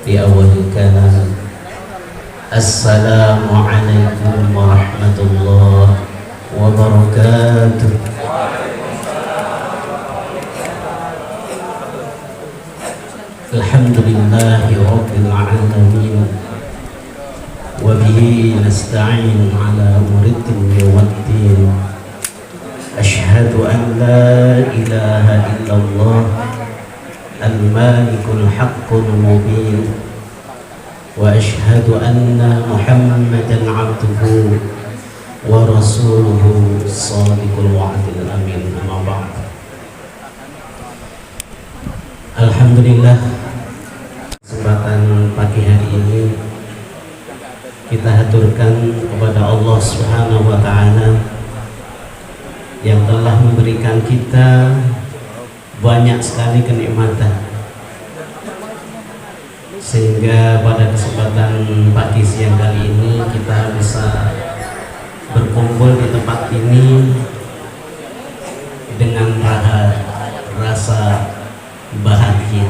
di awal kalam. Assalamualaikum warahmatullahi wabarakatuh. Alhamdulillahi rabbil alamin, wa bihi nasta'in ala umuri dunya waddin. Ashhadu an la ilaha illallah al-malikul haqqul mubin, wa ashhadu anna Muhammadan abduhu wa rasuluhu shadiqul wa'dil amin. Amma ba'd. Alhamdulillah, kesempatan pagi hari ini kita haturkan kepada Allah Subhanahu wa taala yang telah memberikan kita banyak sekali kenikmatan, sehingga pada kesempatan pagi siang kali ini kita bisa berkumpul di tempat ini dengan rasa bahagia.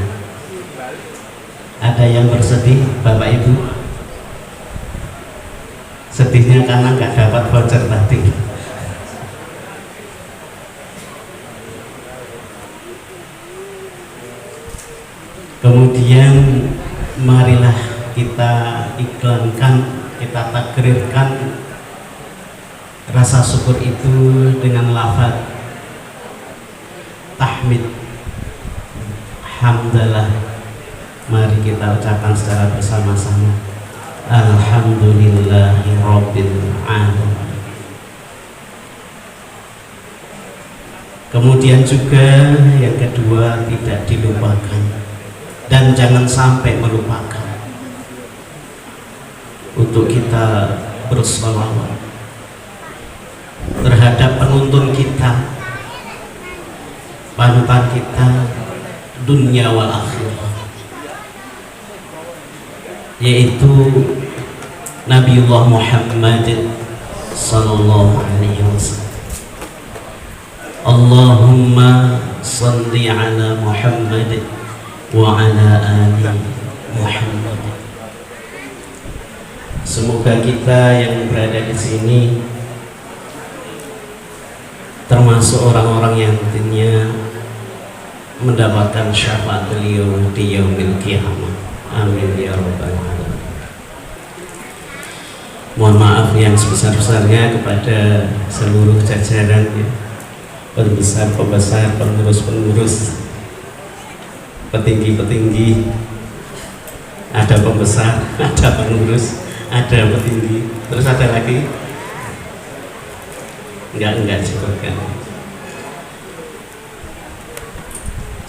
Ada yang bersedih, Bapak Ibu? Sedihnya karena nggak dapat voucher tadi. Kemudian marilah kita iklankan, kita takrirkan rasa syukur itu dengan lafaz tahmid, hamdalah. Mari kita ucapkan secara bersama-sama. Alhamdulillahi rabbil alamin. Kemudian juga yang kedua, tidak dilupakan dan jangan sampai melupakan untuk kita berselawat terhadap penuntun kita, panutan kita dunia wal akhirah, yaitu Nabiullah Muhammad sallallahu alaihi wasallam. Allahumma salli ala Muhammad wa ala ali Muhammad. Semoga kita yang berada di sini termasuk orang-orang yang nantinya mendapatkan syafaat beliau di yaumil qiyamah. Amin ya rabbal alamin. Mohon maaf yang sebesar-besarnya kepada seluruh jajaran ya, pembesar, pengurus, petinggi, ada pembesar, ada pengurus, ada petinggi, terus ada lagi enggak cukup kan.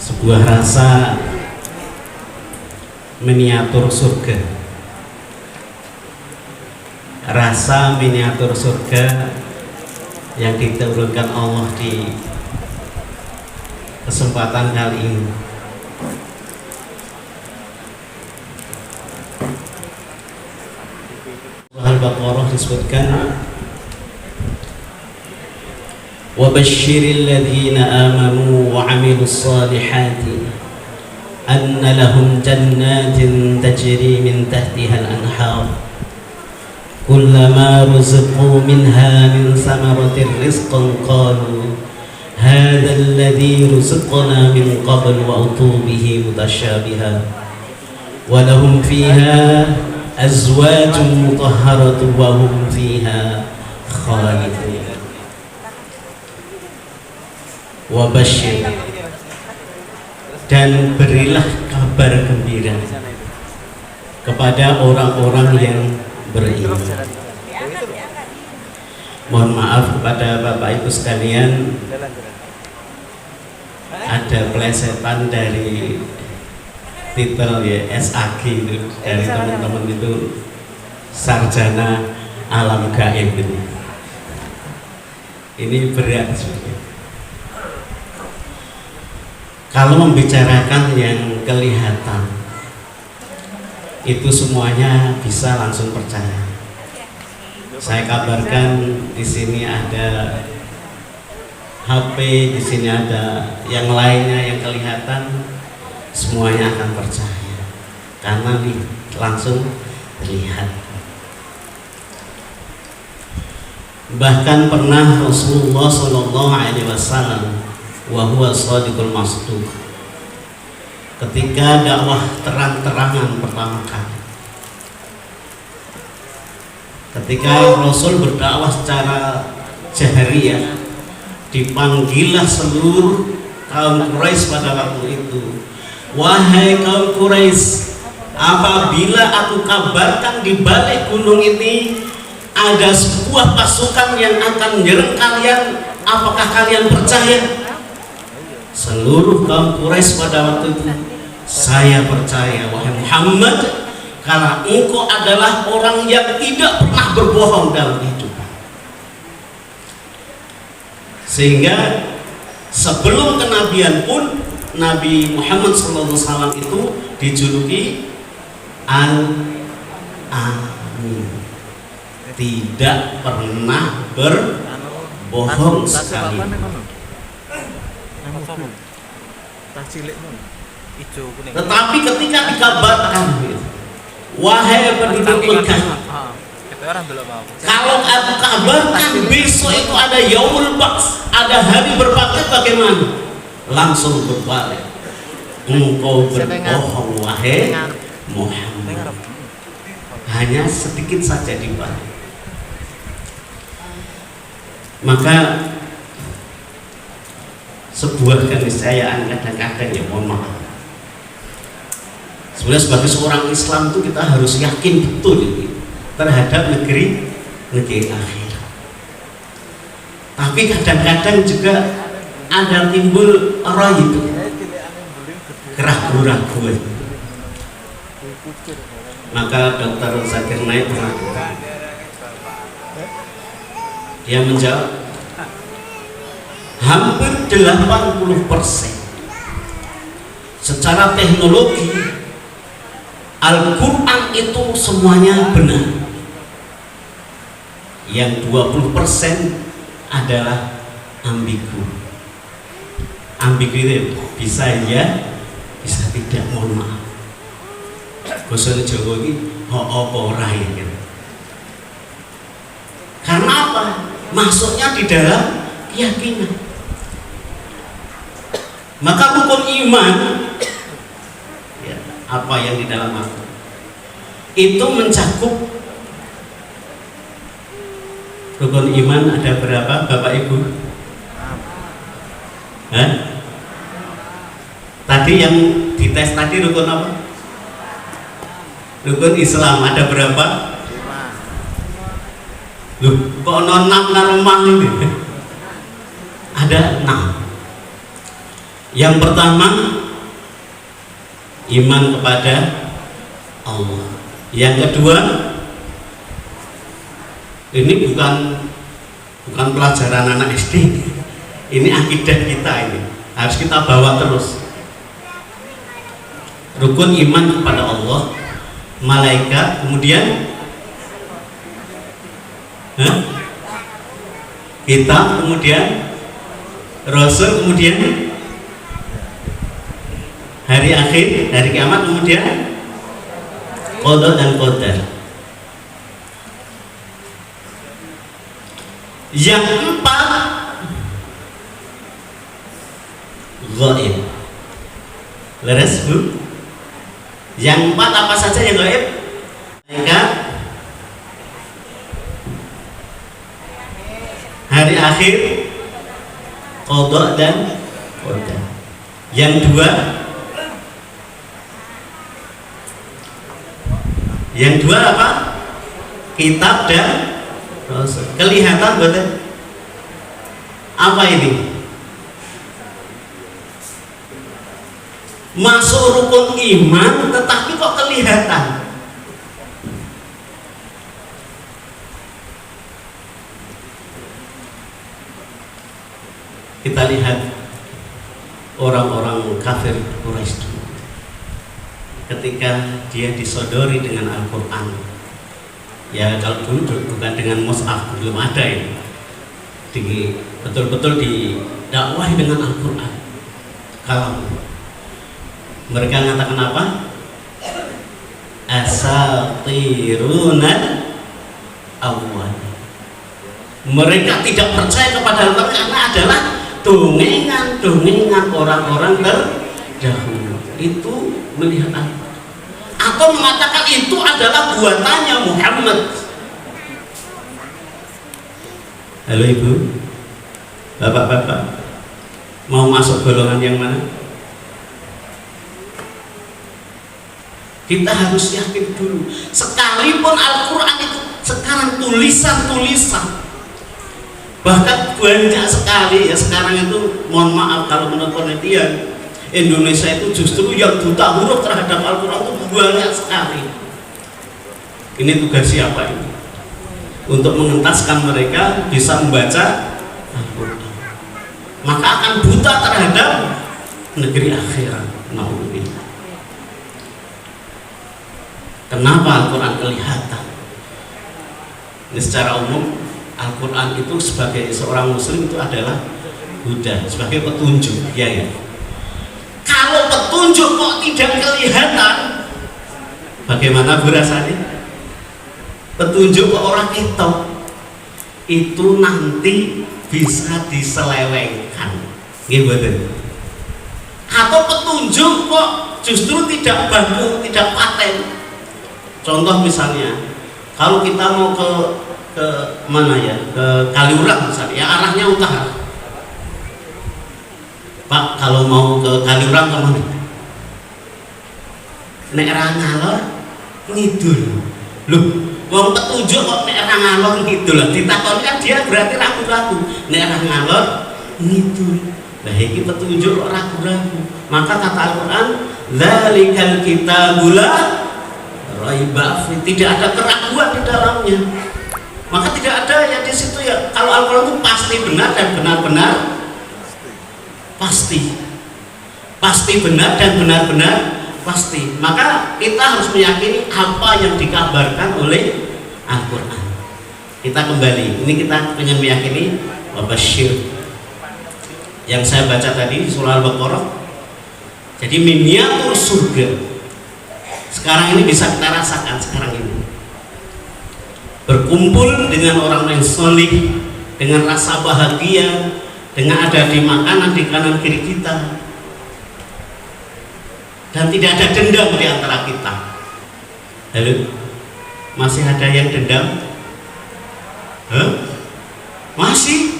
Sebuah rasa miniatur surga, rasa miniatur surga yang diturunkan Allah di kesempatan kali ini. Al-Baqarah disebutkan, wa basyiril ladzina amanu wa 'amilus solihati anna lahum jannatin tajri min tahtiha al-anhar kullama ruziqu minha min thamaratir rizqan qalu hadha alladhi ruziqna min qabl wa utu bihi mutasyabiha wa lahum fiha azwajun mutahharatun wa hum fiha khalidun. Wa basyir, dan berilah kabar gembira kepada orang-orang yang beriman. Mohon maaf kepada Bapak Ibu sekalian, ada pelesetan dari titel ya, SAG itu dari teman-teman itu, sarjana alam gaib ini. Ini berat sebenarnya. Kalau membicarakan yang kelihatan itu semuanya bisa langsung percaya. Saya kabarkan di sini ada HP, di sini ada yang lainnya yang kelihatan, semuanya akan percaya. karena langsung terlihat. Bahkan pernah Rasulullah Shallallahu Alaihi Wasallam wa huwa shadiqul masduq, ketika dakwah terang-terangan pertama kali, ketika Rasul berdakwah secara jahriyah, dipanggillah seluruh kaum Quraisy pada waktu itu. Wahai kaum Quraisy, apabila aku kabarkan di balik gunung ini ada sebuah pasukan yang akan menyerang kalian, apakah kalian percaya? Seluruh kaum Quraisy pada waktu itu, saya percaya wahai Muhammad, karena engkau adalah orang yang tidak pernah berbohong dalam kehidupan. Sehingga sebelum kenabian pun Nabi Muhammad SAW itu dijuluki Al-Amin, tidak pernah berbohong sekali. Tetapi ketika dikabarkan, wahai penduduk Mekah, kalau aku kabarkan besok itu ada Yaumul Ba'ts, ada hari berbangkit, bagaimana? Langsung berbalik, engkau berbohong wahai Muhammad. Hanya sedikit saja dibalik. Maka sebuah keniscayaan kadang-kadang, ya mohon maaf, sebenarnya sebagai seorang Islam itu kita harus yakin betul ini terhadap negeri akhirat. Tapi kadang-kadang juga ada timbul itu keraguan-keraguan. Maka Dr. Zakir Naik pernah, dia menjawab, hampir 80% secara teknologi Al-Quran itu semuanya benar. Yang 20% adalah ambigu. Ambigu itu bisa ya, bisa tidak, mohon maaf. Basa Jawa ini apa ora ya. Karena apa? Masuknya di dalam keyakinan. Maka rukun iman, ya, apa yang di dalam aku itu mencakup rukun iman ada berapa, Bapak Ibu? Hah? Tadi yang dites tadi rukun apa? Rukun Islam ada berapa? 5. Loh, kok nonam narumang ini? Ada 6. Yang pertama, iman kepada Allah. Yang kedua, ini bukan pelajaran anak SD. Ini akidah kita, ini harus kita bawa terus. Rukun iman kepada Allah, malaikat, kemudian kitab, kemudian Rasul, kemudian hari akhir, hari kiamat, kemudian qada dan qadar. Yang 4 gaib. Leres Bu? Yang 4 apa saja yang gaib? Malaikat, hari akhir, qada dan qadar. Yang 2 apa? Kitab dan Rasul. Kelihatan betul? Apa ini? Masuk rukun iman tetapi kok kelihatan? Kita lihat orang-orang kafir Quraisy dulu, ketika dia disodori dengan Al-Quran, ya kalau dulu bukan dengan mushaf, belum ada ya, betul-betul didakwahi dengan Al-Quran. Kalau mereka mengatakan apa? asatirunal awwal. Mereka tidak percaya kepada Al-Quran karena adalah dongengan orang-orang terdahulu. Itu melihat Al-Quran atau mengatakan itu adalah buatannya Muhammad. Halo ibu, bapak-bapak, mau masuk golongan yang mana? Kita harus yakin dulu, sekalipun Al-Quran itu sekarang tulisan-tulisan, bahkan banyak sekali ya sekarang itu, mohon maaf kalau menurut penelitian, Indonesia itu justru yang buta huruf terhadap Al-Quran itu banyak sekali. Ini tugas siapa ini? Untuk mengentaskan mereka bisa membaca Al-Quran, maka akan buta terhadap negeri akhirat. Nauzubillah. Kenapa Al-Quran kelihatan? Ini secara umum Al-Quran itu sebagai seorang muslim itu adalah huda, sebagai petunjuk, ya. Kalau petunjuk kok tidak kelihatan, bagaimana bu rasanya? Petunjuk ke orang itu nanti bisa diselewengkan, gimana? Atau petunjuk kok justru tidak baku, tidak paten. Contoh misalnya, kalau kita mau ke mana ya, ke Kaliurang misalnya, ya arahnya utara. Pak, kalau mau ke Kaliurang kemana? Nek ra ngalor ngidul. Loh, wong petunjuk kok nek ra ngalor ngidul. Ditakoni kan dia berarti ragu-ragu. Nek ra ngalor ngidul. Lah iki petunjuk kok ragu-ragu. Maka kata Al-Qur'an, "Dzalikal kitabul la raiba fi." Tidak ada keraguan di dalamnya. Maka tidak ada ya di situ ya. Kalau Al-Qur'an itu pasti benar dan benar-benar pasti benar dan benar-benar pasti. Maka kita harus meyakini apa yang dikabarkan oleh Al-Quran. Kita kembali, ini kita ingin meyakini wabasyir yang saya baca tadi surah Al-Baqarah. Jadi miniatur surga sekarang ini bisa kita rasakan sekarang ini, berkumpul dengan orang yang solih, dengan rasa bahagia, dengan ada di makanan di kanan kiri kita, dan tidak ada dendam di antara kita. Halo, masih ada yang dendam? Masih?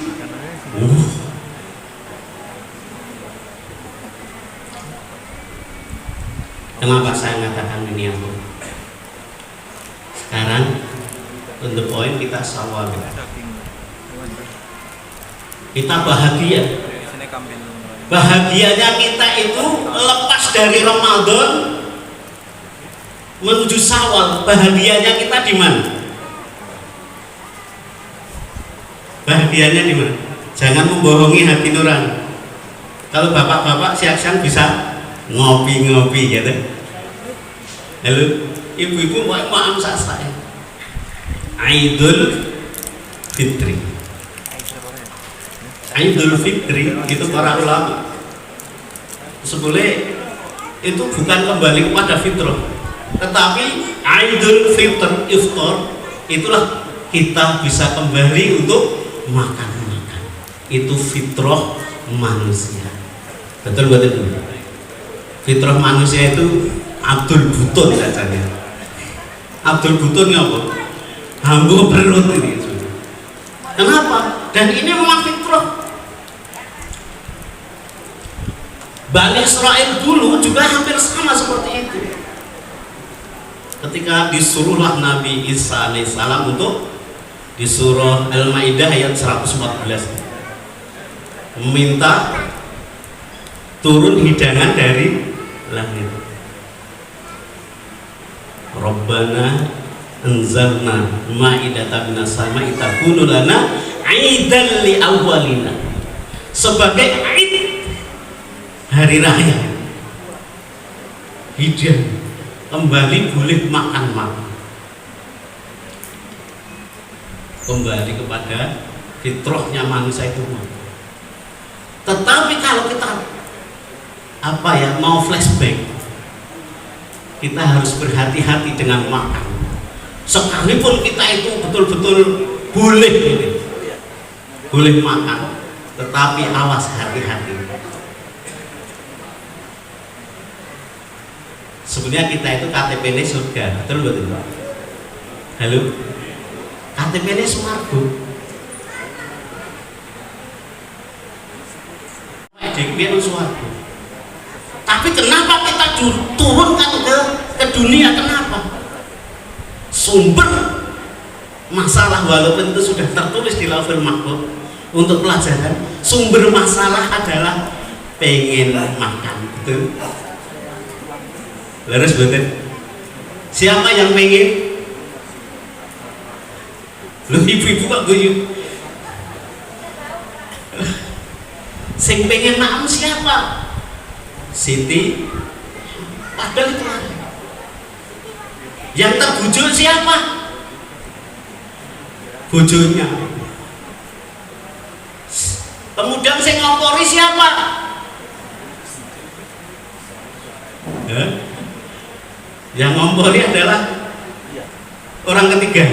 Kenapa saya mengatakan ini aku? Sekarang untuk poin kita sawal. Kita bahagia. Bahagianya kita itu lepas dari Ramadan menuju Syawal. Bahagianya kita di mana? Bahagianya di mana? Jangan membohongi hati nurani. Kalau bapak-bapak siang-siang bisa ngopi-ngopi gitu. Halo, ibu-ibu mau amsak saya. Idul Fitri. Idul Fitri itu para ulama sebetulnya itu bukan kembali kepada fitrah, tetapi Idul Fitr, iftar, itulah kita bisa kembali untuk makan-makan. Itu fitrah manusia. Betul betul. Fitrah manusia itu Abdul Butun katanya. Abdul Butun apa? Hambu perut ini. Kenapa? Dan ini memang fitrah. Bani Israel dulu juga hampir sama seperti itu. Ketika disuruhlah Nabi Isa alaihissalam untuk di surah Al-Maidah ayat 114 meminta turun hidangan dari langit. Rabbana anzalna ma'idatan minas sama'i takunu lana 'aidan li awwalina. Sebagai aid hari raya, hidangan kembali boleh makan-makan, kembali kepada fitrahnya manusia itu. Tetapi kalau kita mau flashback, kita harus berhati-hati dengan makan. Sekalipun kita itu betul-betul boleh ini, boleh makan, tetapi awas, hati-hati. Sebenarnya kita itu KTP-nya surga, betul betul. Halo, KTP-nya swarga. Dikira swarga. Tapi kenapa kita turunkan ke dunia? Kenapa? Sumber masalah, walaupun itu sudah tertulis di Lauhul Mahfuz untuk pelajaran, sumber masalah adalah pengen makan, betul? Laris betul. Siapa yang pengen? Loh, ibu-ibu kok guyu? Sing pengen makan siapa? Siti. Padahal itu ada. Yang terbujuk siapa? Bojonya. Kemudian sing ngompori siapa? Yang ngompori adalah orang ketiga.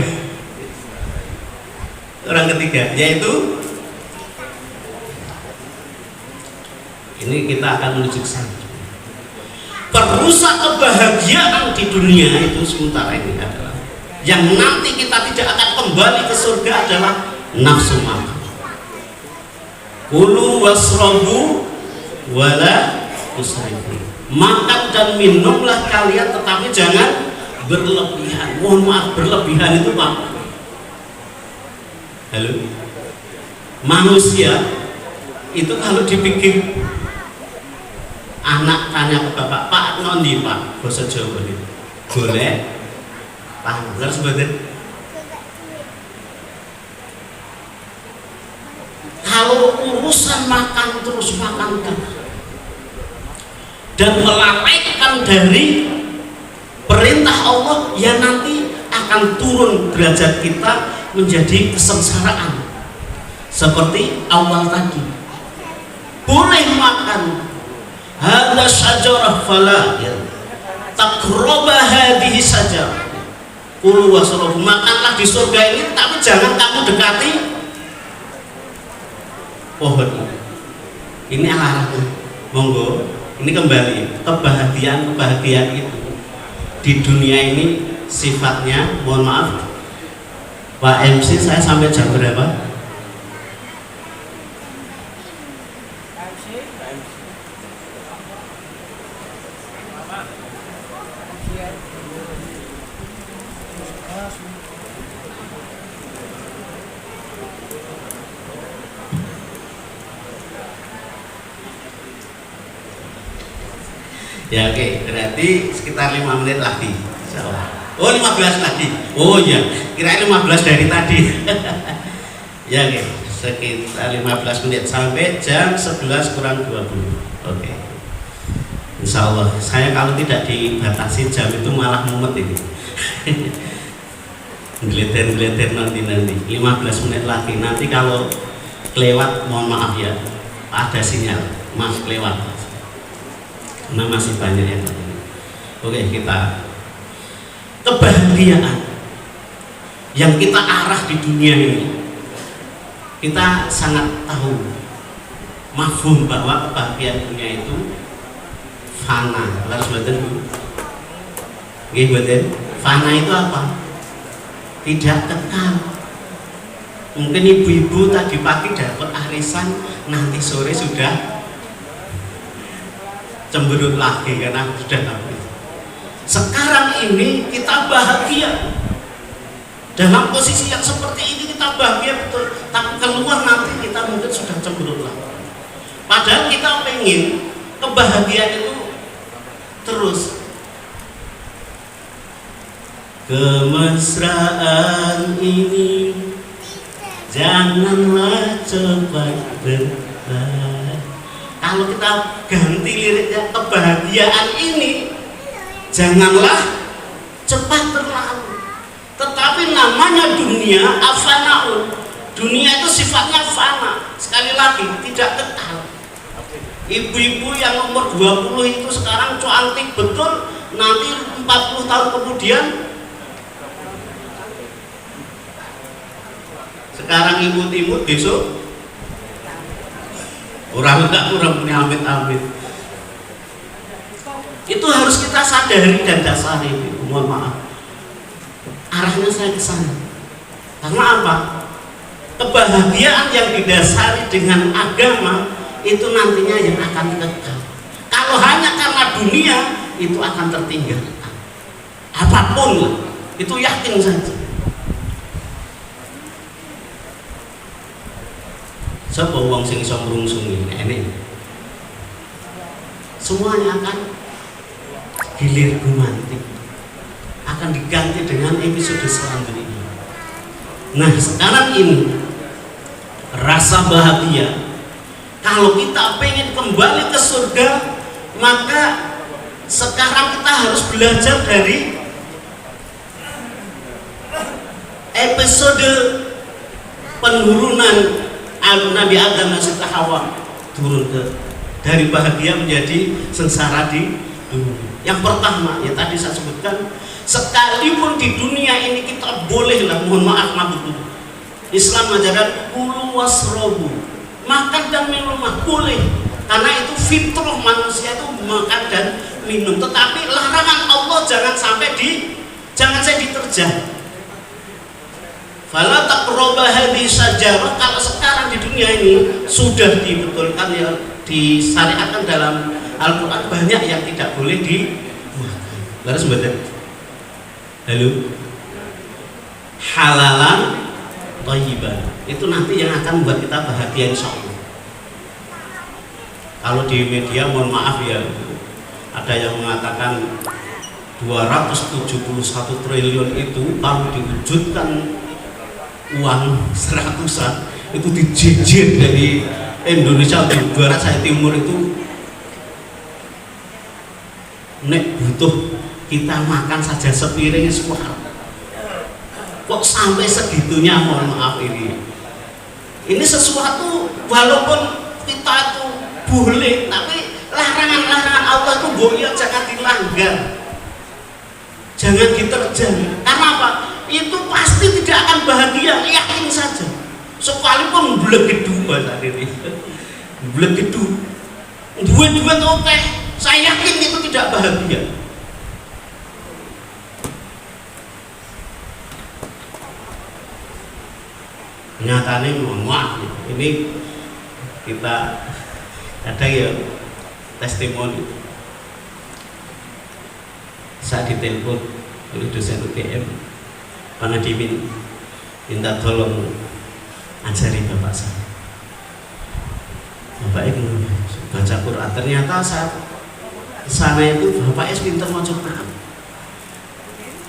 Orang ketiga, yaitu ini kita akan menuju ke sana. Perusak kebahagiaan di dunia itu sementara ini adalah, yang nanti kita tidak akan kembali ke surga adalah nafsu makan. Kulu wasrobu wala tusrifu. Makan dan minumlah kalian, tetapi jangan berlebihan. Mohon maaf, berlebihan itu apa? Halo, manusia itu kalau dipikir, anak tanya ke bapak, Pak nondi Pak, bahasa Jawa ini boleh paham sebenarnya. Kalau urusan makan terus dan melalaikan dari perintah Allah, ya nanti akan turun derajat kita menjadi kesengsaraan. Seperti awal tadi, boleh makan, hadza syajarah fala taqraba hadhihi syajarah. Kulu wasrabu, makanlah di surga ini, tapi jangan kamu dekati pohon ini. Ini alarmnya. Monggo, ini kembali kebahagiaan itu di dunia ini sifatnya, mohon maaf Pak MC, saya sampai jam berapa? Ya oke, berarti sekitar 5 menit lagi. Oh 15 lagi. Oh iya, kira 15 dari tadi. Ya oke, sekitar 15 menit sampai jam 11 kurang 20. Oke. Insya Allah, saya kalau tidak dibatasi jam itu malah mumet ini. Ngeleter nanti 15 menit lagi. Nanti kalau kelewat mohon maaf ya, ada sinyal mas kelewat. Nah masih banyak yang ini. Oke, kita kebahagiaan yang kita arah di dunia ini, kita sangat tahu mafhum bahwa kebahagiaan dunia itu fana. Harus betul. Betul. Fana itu apa? Tidak kekal. Mungkin ibu-ibu tadi pagi dapat arisan, nanti sore sudah cemberut lagi karena sudah habis. Sekarang ini kita bahagia dalam posisi yang seperti ini, kita bahagia betul, tapi keluar nanti kita mungkin sudah cemberut lagi. Padahal kita pengen kebahagiaan itu terus. Kemesraan ini janganlah cepat berlalu. Kalau kita ganti liriknya, kebahagiaan ini janganlah cepat berlalu. Tetapi namanya dunia afanaun. Dunia itu sifatnya fana. Sekali lagi tidak kekal. Ibu-ibu yang umur 20 itu sekarang cantik betul, nanti 40 tahun kemudian sekarang imut-imut, besok orang punya amit-amit. Itu harus kita sadari dan dasari. Mohon maaf, arahnya saya ke sana. Karena apa? Kebahagiaan yang didasari dengan agama itu nantinya yang akan kekal. Kalau hanya karena dunia, itu akan tertinggal. Apapun lah, itu yakin saja. Sapa wong sing iso mrungsungi ini, semuanya akan hilir gumanti, akan diganti dengan episode selanjutnya. Nah, sekarang ini rasa bahagia, kalau kita pengen kembali ke surga, maka sekarang kita harus belajar dari episode penurunan Nabi Adam dan Siti Hawa turun dari bahagia menjadi sengsara di dunia. Yang pertama, ya tadi saya sebutkan, sekalipun di dunia ini kita bolehlah, mohon maaf betul. Islam mengajarkan kulu wasrobu, makan dan minum boleh, karena itu fitrah manusia itu makan dan minum. Tetapi larangan Allah jangan sampai diterjang. Fala taqrabu hadhihi syajarah. Kalau sekarang di dunia ini sudah dibetulkan, ya disyariatkan dalam Al-Quran, banyak yang tidak boleh dimakan. Lalu sebentar, halo, halalan thayyiban, itu nanti yang akan membuat kita bahagia insya Allah. Kalau di media, mohon maaf ya, ada yang mengatakan 271 triliun itu kalau diwujudkan uang seratusan, itu dijejit dari Indonesia di barat saya timur itu, nek butuh kita makan saja sepiring semua. Kok sampai segitunya, mohon maaf ini sesuatu, walaupun kita itu boleh, tapi larangan-larangan Allah itu boleh, jangan dilanggar, jangan diterjang. Karena apa? Itu pasti tidak akan bahagia, yakin saja. Sekalipun blegedu bahasa ini, blegedu, duit-duit oke, saya yakin itu tidak bahagia. Nyatanya mohon maaf, ini kita ada ya testimoni. Saat ditelepon oleh dosen UGM, karena minta tolong ajari bapak saya. Bapak itu baca Quran, ternyata saat sana itu bapak pintar maca Quran.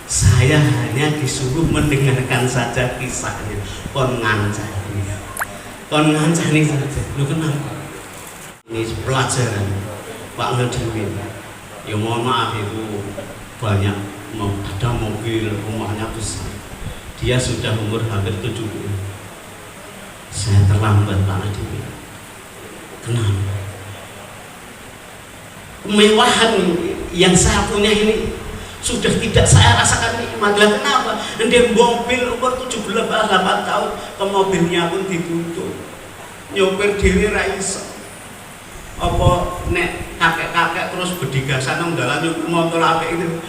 Saya hanya disuruh mendengarkan saja kisahnya, kon ngancani saja. Lu kenapa? Ini pelajaran Pak Ngadimin. Ya mohon maaf, itu banyak, ada mobil, rumahnya besar. Dia sudah umur hampir 70. Saya terlambat Pak Ngadimin. Kenapa? Kemewahan yang saya punya ini sudah tidak saya rasakan nikmat. Lah kenapa? Ndek mobil umur 78 tahun, ke mobilnya pun ditutup. Nyopir dhewe ra iso. Apa nek kakek-kakek terus bedigasan nang dalan nyopir motor apik itu.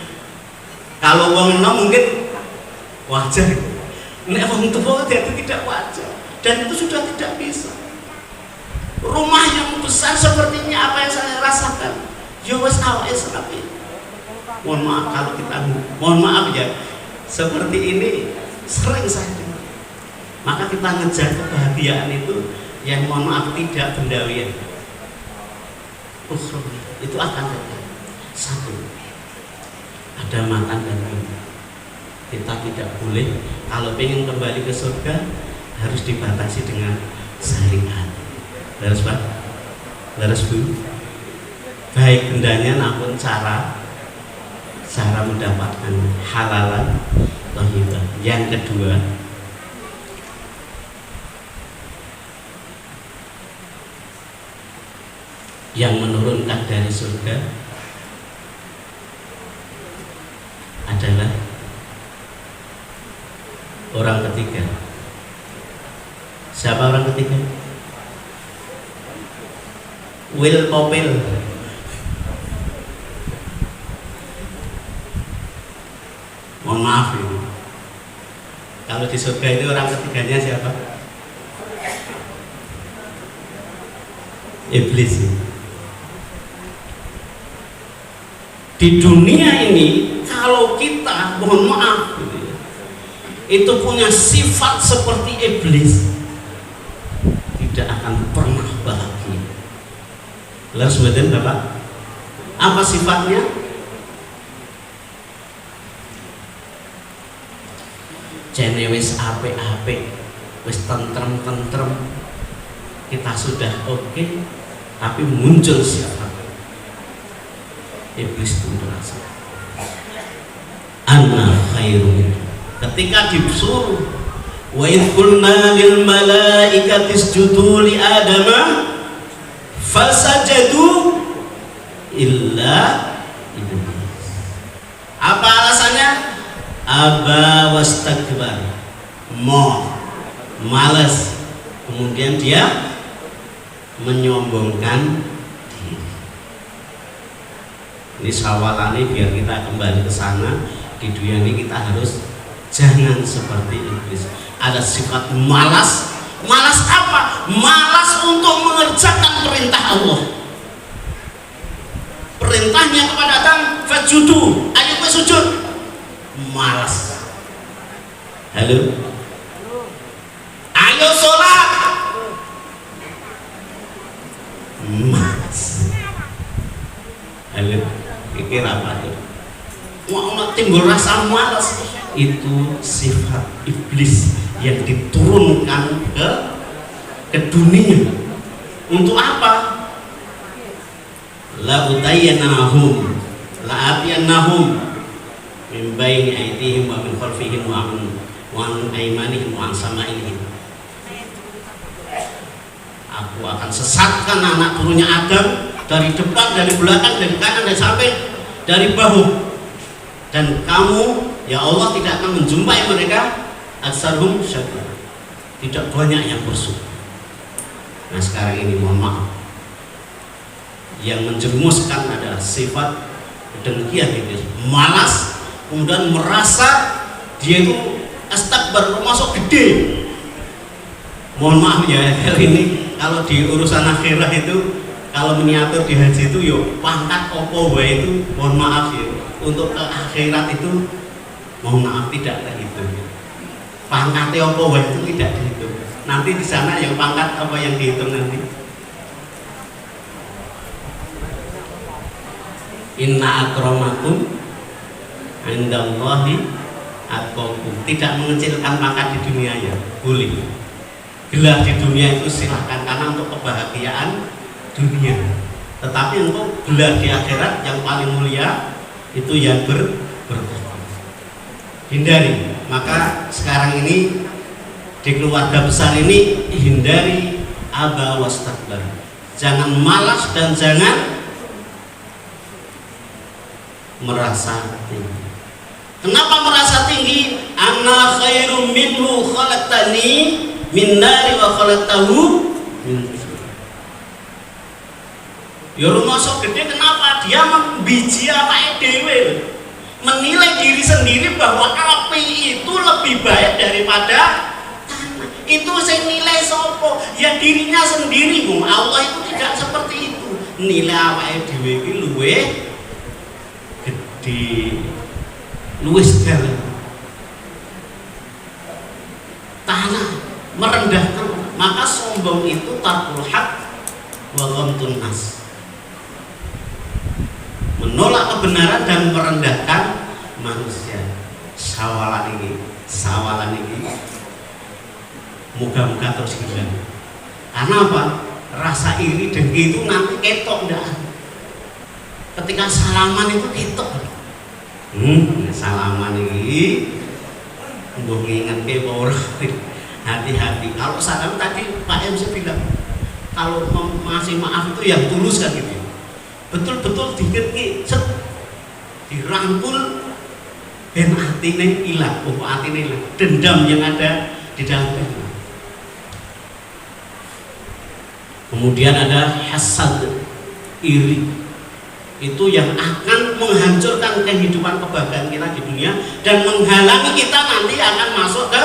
Kalau wong enom mungkin wajar. Nek wong tuwa itu tidak wajar, dan itu sudah tidak bisa. Rumah yang besar sepertinya apa yang saya rasakan, ya wis awake serapi. Mohon maaf kalau kita, mohon maaf ya, seperti ini sering saja. Maka kita ngejar kebahagiaan itu yang mohon maaf tidak bendawian. Itu akan datang. Satu, ada makan dan minum. Kita tidak boleh, kalau ingin kembali ke surga harus dibatasi dengan syariat. Harus Pak, harus Bu, baik bendanya namun cara mendapatkan halalan thayyiban. Yang kedua, yang menurunkan dari surga adalah orang ketiga. Siapa orang ketiga? Will Popel. Mohon maaf ini. Kalau di surga itu orang ketiganya siapa? Iblis. Di dunia ini kalau kita, mohon maaf gitu ya, itu punya sifat seperti iblis, tidak akan pernah bahagia. Lalu sebenarnya Bapak, apa sifatnya? Jene wis apik-apik, wis tentrem-tentrem, kita sudah oke, tapi muncul sifat iblis itu merasa ana khairun. Ketika disuruh wa idh qulna lil malaikati isjudu li adama fasajadu illa iblis. Apa alasannya? Aba wastakbar, malas, kemudian dia menyombongkan diri. Ini sawalane biar kita kembali ke sana. Di dunia ini kita harus jangan seperti iblis. Ada sifat malas. Malas apa? Malas untuk mengerjakan perintah Allah. Perintahnya kepada Adam, fajudu, ayo sujud. Malas. Halo. Ayo sholat. Malas. Halo. Pikir apa itu? Mau timbul rasa malas. Itu sifat iblis yang diturunkan ke dunia. Untuk apa? La utayanahum, la atyanahum min baini aydihim wa min khalfihim wa an aymanihim wa an samaihim. Aku akan sesatkan anak turunnya Adam dari depan, dari belakang, dari kanan, dari samping, dari bahu. Dan kamu, ya Allah, tidak akan menjumpai mereka aksarhum syakur, tidak banyak yang bersyukur. Nah sekarang ini mohon maaf, yang menjerumuskan adalah sifat kedengkian iblis, malas, kemudian merasa dia itu astakbar, masuk gede. Mohon maaf ya, ini kalau di urusan akhirat itu, kalau miniatur di haji itu yo pangkat opo wae itu, mohon maaf ya, untuk ke akhirat itu mohon maaf tidak terhitung. Pangkatnya opo wae itu tidak dihitung. Nanti di sana yang pangkat apa yang dihitung nanti? Inna akramakum indallahi atqakum. Tidak mengecilkan pangkat di dunia ya, boleh. Gelar di dunia itu silahkan, karena untuk kebahagiaan dunia. Tetapi untuk gelar di akhirat yang paling mulia itu yang berkorban. Hindari. Maka sekarang ini di keluarga besar ini hindari aba wastakbar. Jangan malas dan jangan merasa tinggi. Kenapa merasa tinggi? Ana khairum minhu khalaqtani min nari wa khalaqtahu min tin. Ya rumah sok gede, kenapa? Dia membiji apa dhewe, menilai diri sendiri bahwa api itu lebih baik daripada tanah. Itu saya nilai sopo? Ya dirinya sendiri. Allah itu tidak seperti itu. Nilai apa dhewe iki luwih gede, luwih segala. Tanah merendahkan, maka sombong itu tarkul haq wa ghamtun nas, menolak kebenaran dan merendahkan manusia. Sawalan ini muga-muga terus hilang. Karena apa? Rasa iri dengki itu nanti ketok ndak. Ketika salaman itu ketok. Salaman ini mbok ngingetke ora. Hati-hati. Kalau salam tadi Pak MC bilang, kalau ngasih maaf itu yang tulus kan gitu. Betul-betul diingetke, dirangkul, ben atine ilang, pokok atine ilang, dendam yang ada di dalam hati. Kemudian ada hasad, iri. Itu yang akan menghancurkan kehidupan kebahagiaan kita di dunia dan menghalangi kita nanti akan masuk ke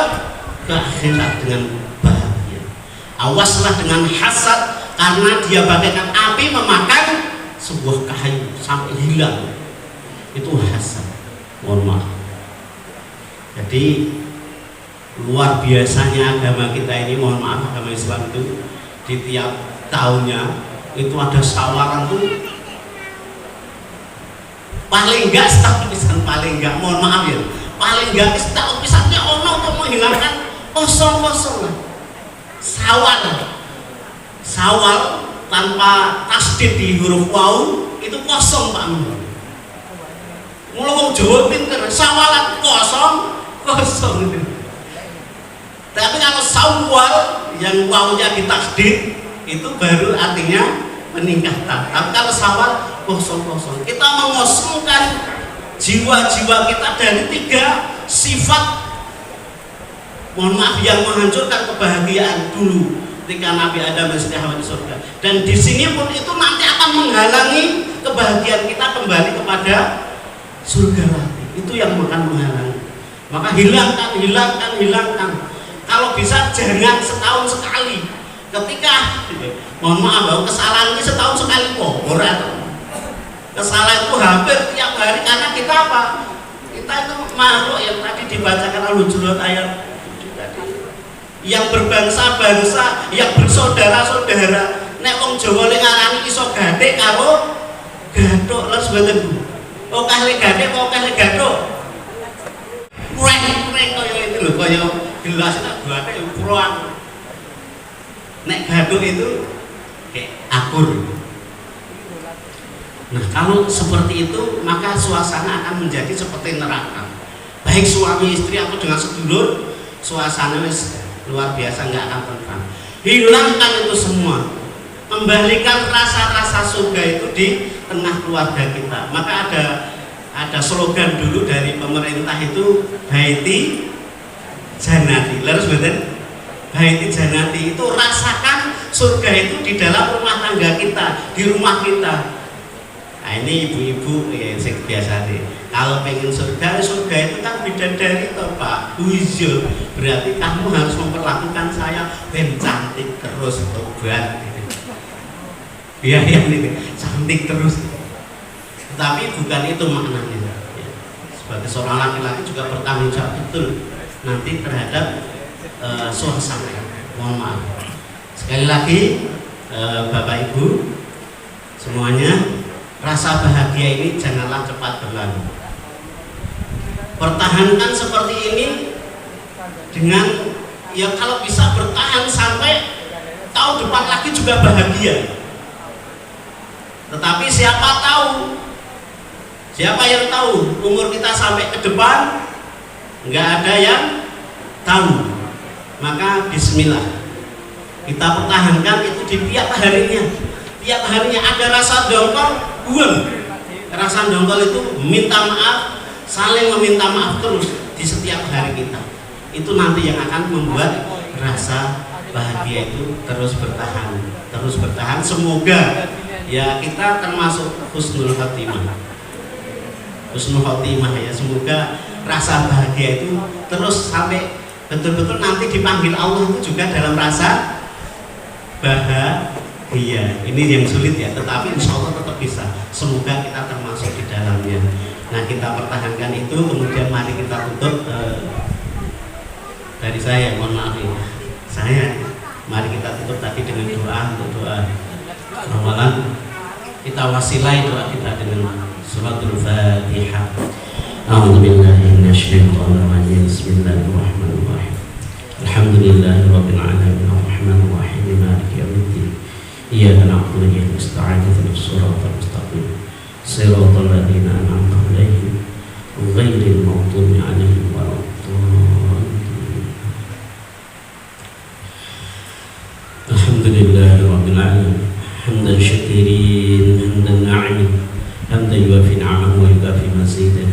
akhirat dengan bahagia. Awaslah dengan hasad, karena dia bagaikan api memakan sebuah kayu sampai hilang. Itu hasad. Mohon maaf. Jadi luar biasanya agama kita ini, mohon maaf, agama Islam itu di tiap tahunnya itu ada sawaran tuh paling enggak setahun pisan, paling enggak, mohon maaf ya, paling enggak setahun pisannya ono untuk menghilangkan kosong-kosong lah. Sawal tanpa tasdid di huruf waw itu kosong Pak. Mula wong Jawa pinter, sawalan kosong. Tapi kalau sawal yang wawnya ditasdid itu baru artinya peningkatan. Tapi kalau sawal kosong-kosong, kita mengosongkan jiwa-jiwa kita dari 3 sifat, mohon maaf, yang menghancurkan kebahagiaan dulu ketika Nabi Adam istihawa di surga. Dan di sini pun itu nanti akan menghalangi kebahagiaan kita kembali kepada surga lagi. Itu yang akan menghalangi. Maka hilangkan. Kalau bisa jangan setahun sekali. Ketika mohon maaf, kesalahan ini setahun sekali kok. Kesalahan itu hampir tiap hari, karena kita apa? Kita itu makhluk yang tadi dibacakan Al-Hujurat ayat yang berbangsa-bangsa, yang bersaudara-saudara. Nek wong Jawa ning ngarani iso gathik karo gathuk, lha sebeten Bu. Oh kali gathik kok kali gathuk. Kurang kaya itu lho, kaya gelas tak gathik ukuran. Nek gathuk itu kayak akur. Nah, kalau seperti itu maka suasana akan menjadi seperti neraka. Baik suami istri atau dengan sedulur, suasana luar biasa, nggak akan tentram. Hilangkan itu semua, kembalikan rasa-rasa surga itu di tengah keluarga kita. Maka ada slogan dulu dari pemerintah itu Baiti Janati. Lalu betul, Baiti Janati itu rasakan surga itu di dalam rumah tangga kita, di rumah kita. Nah ini ibu-ibu ya, yang biasa deh. Kalau pengen surga itu kan bidadari toh Pak. Ujul, berarti kamu harus memperlakukan saya ben cantik terus tobat. Iya ini cantik terus. Tapi bukan itu maknanya. Sebagai seorang laki-laki juga bertanggung jawab betul nanti terhadap suasana. Mohon maaf. Sekali lagi Bapak Ibu semuanya, rasa bahagia ini janganlah cepat berlalu. Pertahankan seperti ini dengan, ya kalau bisa bertahan sampai tahun depan lagi juga bahagia. Tetapi siapa yang tahu umur kita sampai ke depan, nggak ada yang tahu. Maka bismillah, kita pertahankan itu di tiap harinya. Tiap harinya ada rasa dongkol, rasa dongkol itu minta maaf, saling meminta maaf terus di setiap hari kita. Itu nanti yang akan membuat rasa bahagia itu terus bertahan. Semoga ya kita termasuk husnul khotimah ya. Semoga rasa bahagia itu terus sampai betul-betul nanti dipanggil Allah itu juga dalam rasa bahagia. Ini yang sulit ya, tetapi insya Allah tetap bisa. Semoga kita termasuk di dalamnya. Nah kita pertahankan itu, kemudian mari kita tutup dari saya, mohon maaf ya. Mari kita tutup tadi dengan doa ramalan. Kita wasilai doa kita dengan suratul Fatihah. A'udzubillahi minasyaitonir rajim. Bismillahirrahmanirrahim. Alhamdulillahirabbil alamin arrahmanir rahim maliki yaumiddin. Iyyaka na'budu wa iyyaka nasta'in ihdinas siratal mustaqim. Siratal ladzina an'amta 'alaihim ghairil maghdubi 'alaihim waladdallin. Alhamdulillahirabbil alamin. Hamdan syakirin, hamdan na'imin, hamdan yuwafi ni'amahu wa yukafi mazidah.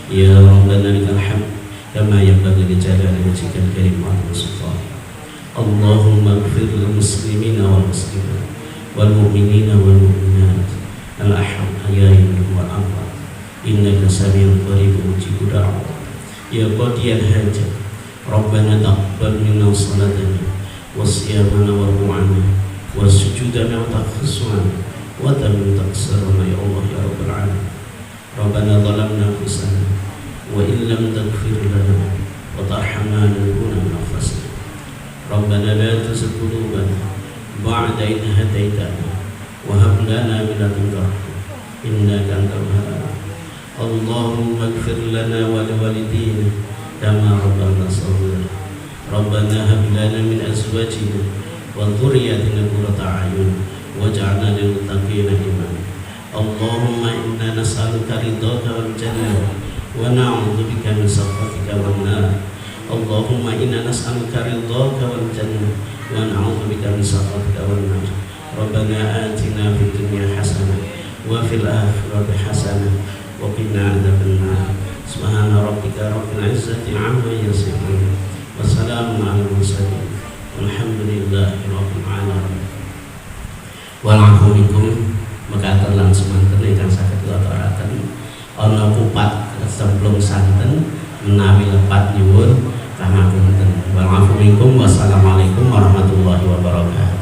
Ya Rabbana lakal hamd kama yanbaghi li jalali wajhikal karim wa sultanik. Allahumma ighfir lil muslimina wal muslimat wal mu'minina wal mu'minat al ahya'i minhum wal amwat innaka sami'un qaribun mujibud da'wat. Ya qadiyal hajat Rabbana taqabbal minna salatana wa siyamana wa ru'ana wa sujudana wa taqsirana wa tamim taqsirana ya Allah ya Rabbal alamin. Rabbana zalamna anfusana wa illam taghfir lana wa tarhamna lanakunanna minal khasirin. Rabbana la tuzigh qulubana ba'da idh hadaytana wa hab lana min ladunka rahmah innaka antal wahhab. Allahumma ighfir lana wa liwalidina kama rabbayana shaghira. Rabbana hab lana min azwajina wa dhurriyyatina qurrata a'yun waj'alna lil muttaqina imama. Allahumma inna nas'aluka ridhaka wal jannah wa na'udzu bika min sakhatika wan nar. Allahumma inna nas'aluka ridhaka wal jannah wa na'udzu bika min sakhatika wan nar. Rabbana atina fid dunya hasanah wa fil akhirati hasanah wa qina adzabannar. Subhana rabbika rabbil izzati 'amma yasifun wa salamun 'alal mursalin walhamdulillahi rabbil alamin. Wa'afu minkum mekaten lan semanten ingkang saged kula aturaken ana kupat sebelum santen menawi lepat nyuwun pangapunten. Wa'afu minkum wassalamualaikum warahmatullahi wabarakatuh.